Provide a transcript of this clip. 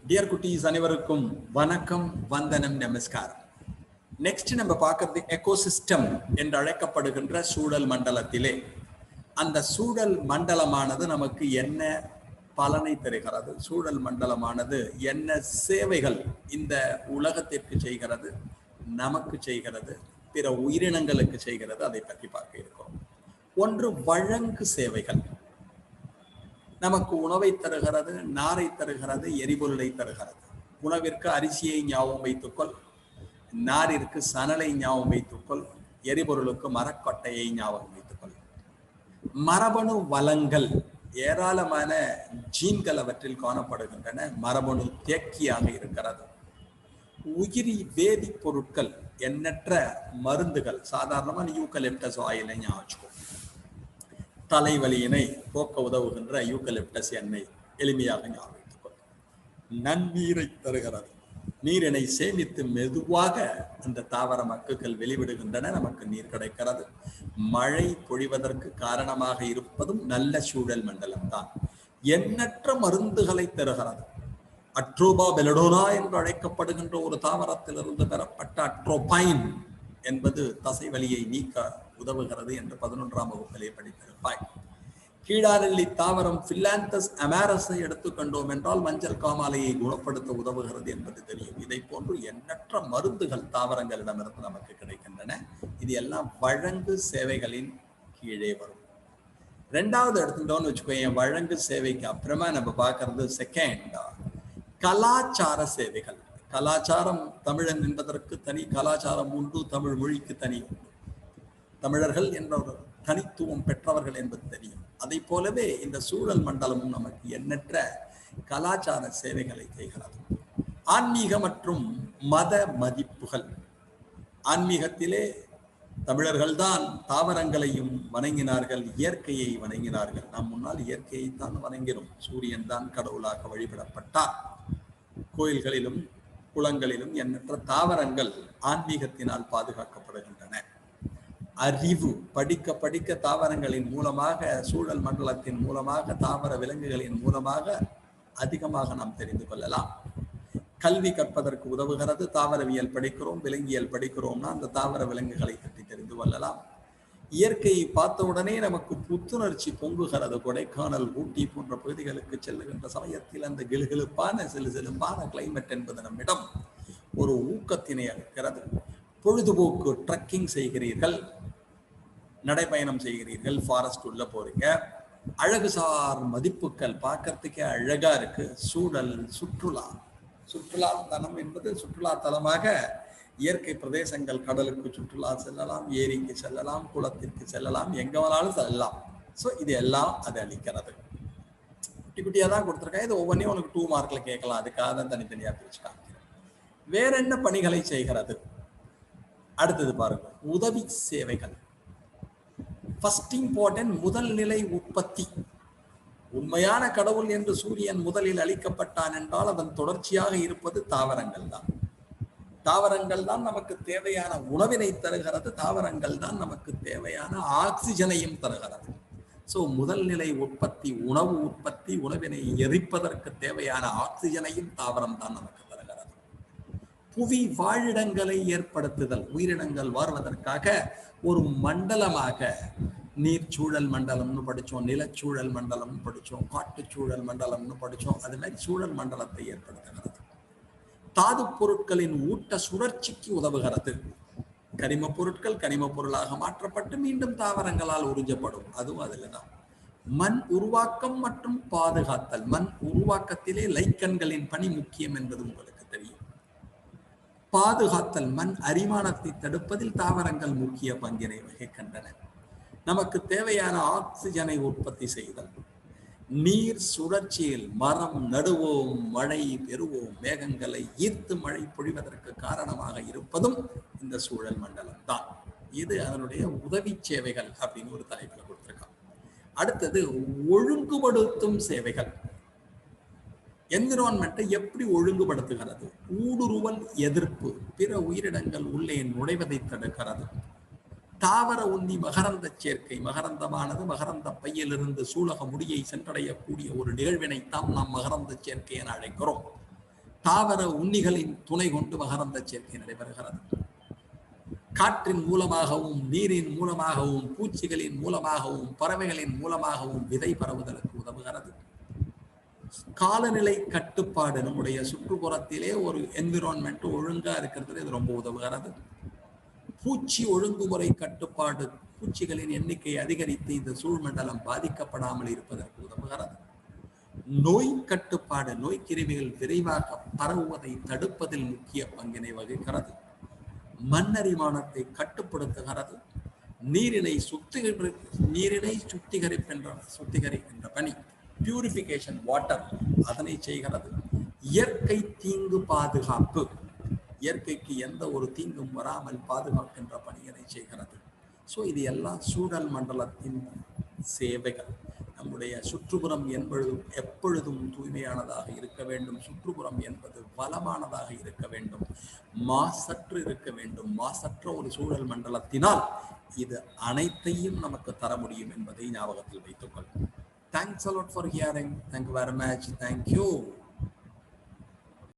Dear குட்டீஸ் அனைவருக்கும் வணக்கம், வந்தனம், நமஸ்காரம். நெக்ஸ்ட் நம்ம பார்க்கறது எக்கோசிஸ்டம் என்று அழைக்கப்படுகின்ற சூழல் மண்டலத்திலே அந்த சூழல் மண்டலமானது நமக்கு என்ன பலனை தருகிறது, சூழல் மண்டலமானது என்ன சேவைகள் இந்த உலகத்திற்கு செய்கிறது, நமக்கு செய்கிறது, பிற உயிரினங்களுக்கு செய்கிறது, அதை பற்றி பார்க்க இருக்கிறோம். ஒன்று வழங்கு சேவைகள். நமக்கு உணவை தருகிறது, நாரை தருகிறது, எரிபொருளை தருகிறது. உணவிற்கு அரிசியை ஞாபகம் வைத்துக்கொள், நாரிற்கு சணலை ஞாபகம் வைத்துக்கொள், எரிபொருளுக்கு மரக்கொட்டையை ஞாபகம் வைத்துக்கொள். மரபணு வளங்கள், ஏராளமான ஜீன்கள் அவற்றில் காணப்படுகின்றன. மரபணு தேக்கியாக இருக்கிறது. உயிரி வேதிப் பொருட்கள், எண்ணற்ற மருந்துகள். சாதாரணமாக யூக்கலிப்டஸ் ஆயிலை ஞாபகம் வச்சுக்கோ. தலைவலியினை போக்க உதவுகின்ற யூக்கலிப்டஸ் எண்ணெய் எளிமையாக ஞாபகம். நன்னீரை தருகிறது. நீரினை சேமித்து மெதுவாக அந்த தாவர மக்குகள் வெளிவிடுகின்றன. நமக்கு நீர் கிடைக்கிறது. மழை பொழிவதற்கு காரணமாக இருப்பதும் நல்ல சூழல் மண்டலம் தான். எண்ணற்ற மருந்துகளை தருகிறது. அட்ரோபா பெலடோனா என்று அழைக்கப்படுகின்ற ஒரு தாவரத்திலிருந்து பெறப்பட்ட அட்ரோபைன் என்பது தசை வலியை நீக்க உதவுகிறது என்று 11ஆம் வகுப்பிலே படித்திருப்பாய். கீழாநெல்லி தாவரம் பிலாந்தஸ் அமாரஸை எடுத்துக்கொண்டோம் என்றால் மஞ்சள் காமாலையை குணப்படுத்த உதவுகிறது என்பது தெரியும். இதை போன்று எண்ணற்ற மருந்துகள் தாவரங்களிடமிருந்து நமக்கு கிடைக்கின்றன. இது எல்லாம் வழங்கு சேவைகளின் கீழே வரும். ரெண்டாவது எடுத்துட்டோம்னு வச்சுக்கோங்க, வழங்கு சேவைக்கு அப்புறமா நம்ம பார்க்கறது செகண்ட் கலாச்சார சேவைகள். கலாச்சாரம், தமிழன் என்பதற்கு தனி கலாச்சாரம் உண்டு, தமிழ் மொழிக்கு தனி உண்டு. தமிழர்கள் என்ற ஒரு தனித்துவம் பெற்றவர்கள் என்பது தெரியும். அதை போலவே இந்த சூழல் மண்டலமும் நமக்கு எண்ணற்ற கலாச்சார சேவைகளை செய்கிறது. ஆன்மீக மற்றும் மத மதிப்புகள். ஆன்மீகத்திலே தமிழர்கள் தான் தாவரங்களையும் வணங்கினார்கள், இயற்கையை வணங்கினார்கள். நாம் முன்னால் இயற்கையை தான் வணங்கினோம். சூரியன் தான் கடவுளாக வழிபடப்பட்டார். கோயில்களிலும் குளங்களிலும் எண்ணற்ற தாவரங்கள் ஆன்மீகத்தினால் பாதுகாக்கப்படுகின்றன. அறிவு, படிக்க படிக்க தாவரங்களின் மூலமாக, சூழல் மண்டலத்தின் மூலமாக, தாவர விலங்குகளின் மூலமாக அதிகமாக நாம் தெரிந்து கொள்ளலாம். கல்வி கற்பதற்கு உதவுகிறது. தாவரவியல் படிக்கிறோம், விலங்கியல் படிக்கிறோம்னா அந்த தாவர விலங்குகளை பற்றி தெரிந்து கொள்ளலாம். இயற்கையை பார்த்த உடனே நமக்கு புத்துணர்ச்சி பொங்குகிறது. கொடைக்கானல், ஊட்டி போன்ற பகுதிகளுக்கு செல்லுகின்ற சமயத்தில் அந்த கிளுகிழுப்பான சிலுசிலுப்பான கிளைமேட் என்பது நம்மிடம் ஒரு ஊக்கத்தினை அளிக்கிறது. பொழுதுபோக்கு ட்ரக்கிங் செய்கிறீர்கள், நடைபயணம் செய்கிறீர்கள், ஃபாரஸ்ட் உள்ள போறீங்க, அழகுசார் மதிப்புகள் பார்க்கறதுக்கே அழகா இருக்கு. சூழல் சுற்றுலா தலம் என்பது சுற்றுலா தலமாக இயற்கை பிரதேசங்கள், கடலுக்கு சுற்றுலா செல்லலாம், ஏரிக்கு செல்லலாம், குளத்திற்கு செல்லலாம், எங்க வேணாலும் செல்லலாம். ஸோ இது எல்லாம் அது அளிக்கிறது. குட்டி குட்டியாக தான் கொடுத்துருக்கேன். இது ஒவ்வொன்றையும் உனக்கு 2 மார்க்ல கேட்கலாம். அதுக்காக தான் தனித்தனியாக பிரிச்சு காமிக்கிறேன். வேற என்ன பணிகளை செய்கிறது? அடுத்தது பாருங்க, உதவி சேவைகள். ஃபர்ஸ்ட் இம்பார்ட்டன்ட், முதல் நிலை உற்பத்தி. உண்மையான கடவுள் என்று சூரியன் முதலில் அளிக்கப்பட்டான் என்றால் அதன் தொடர்ச்சியாக இருப்பது தாவரங்கள் தான். தாவரங்கள் தான் நமக்கு தேவையான உணவினை தருகிறது. தாவரங்கள் தான் நமக்கு தேவையான ஆக்சிஜனையும் தருகிறது. ஸோ முதல் நிலை உற்பத்தி, உணவு உற்பத்தி, உணவினை எரிப்பதற்கு தேவையான ஆக்சிஜனையும் தாவரம் தான் நமக்கு தருகிறது. புவி வாழிடங்களை ஏற்படுத்துதல். உயிரினங்கள் வாழ்வதற்காக ஒரு மண்டலமாக நீர்ச்சூழல் மண்டலம்னு படித்தோம், நிலச்சூழல் மண்டலம்னு படித்தோம், காட்டுச்சூழல் மண்டலம்னு படித்தோம். அது மாதிரி சூழல் மண்டலத்தை ஏற்படுத்துகிறது. தாது பொருட்களின் ஊட்ட சுழற்சிக்கு உதவுகிறது. கனிம பொருட்கள் கனிம பொருளாக மாற்றப்பட்டு மீண்டும் தாவரங்களால் உறிஞ்சப்படும். அதுவும் அதில் தான். மண் உருவாக்கம் மற்றும் பாதுகாத்தல். மண் உருவாக்கத்திலே லைக்கன்களின் பணி முக்கியம் என்பது உங்களுக்கு தெரியும். பாதுகாத்தல், மண் அரிமானத்தை தடுப்பதில் தாவரங்கள் முக்கிய பங்கினை வகிக்கின்றன. நமக்கு தேவையான ஆக்சிஜனை உற்பத்தி செய்தல். நீர் சுழற்சியில் மரம் நடுவோம், மழை பெறுவோம், மேகங்களை ஈர்த்து மழை பொழிவதற்கு காரணமாக இருப்பதும் இந்த சூழல் மண்டலம் தான். இது அதனுடைய உதவி சேவைகள் அப்படின்னு ஒரு தலைப்பில் கொடுத்திருக்கான். அடுத்தது ஒழுங்குபடுத்தும் சேவைகள். என்விரான்மெண்ட்டை எப்படி ஒழுங்குபடுத்துகிறது? ஊடுருவல் எதிர்ப்பு, பிற உயிரினங்கள் உள்ளே நுழைவதை தடுக்கிறது. தாவர உந்தி மகரந்த சேர்க்கை. மகரந்தமானது மகரந்த பையிலிருந்து சூலக முடியை சென்றடையக்கூடிய ஒரு நிகழ்வினைத்தான் நாம் மகரந்த சேர்க்கை என அழைக்கிறோம். தாவர உண்ணிகளின் துணை கொண்டு மகரந்த சேர்க்கை நடைபெறுகிறது. காற்றின் மூலமாகவும் நீரின் மூலமாகவும் பூச்சிகளின் மூலமாகவும் பறவைகளின் மூலமாகவும் விதை பரவுதலுக்கு உதவுகிறது. காலநிலை கட்டுப்பாடு, நம்முடைய சுற்றுப்புறத்திலே ஒரு என்விரான்மெண்ட் ஒழுங்கா இருக்கிறது, இது ரொம்ப உதவுகிறது. பூச்சி ஒழுங்குமுறை கட்டுப்பாடு, பூச்சிகளின் எண்ணிக்கை அதிகரித்து இந்த சூழ்மண்டலம் பாதிக்கப்படாமல் இருப்பதற்கு உதவுகிறது. நோய் கட்டுப்பாடு, நோய் கிருமிகள் விரைவாக பரவுவதை தடுப்பதில் முக்கிய பங்கினை வகிக்கிறது. மண்ணரிமானத்தை கட்டுப்படுத்துகிறது. நீரினை சுத்திகரிக்கின்ற பணி, பியூரிபிகேஷன் வாட்டர், அதனை செய்கிறது. இயற்கை தீங்கு பாதுகாப்பு, இயற்கைக்கு எந்த ஒரு தீங்கும் வராமல் பாதுகாக்கின்ற பணியினை செய்கிறது. ஸோ இது எல்லாம் சூழல் மண்டலத்தின் சேவைகள். நம்முடைய சுற்றுப்புறம் என்பது எப்பொழுதும் தூய்மையானதாக இருக்க வேண்டும். சுற்றுப்புறம் என்பது வளமானதாக இருக்க வேண்டும், மாசற்று இருக்க வேண்டும். மாசற்ற ஒரு சூழல் மண்டலத்தினால் இது அனைத்தையும் நமக்கு தர முடியும் என்பதை ஞாபகத்தில் வைத்துக் கொள்ளும். Thanks a lot for hearing. Thank you very much. Thank you.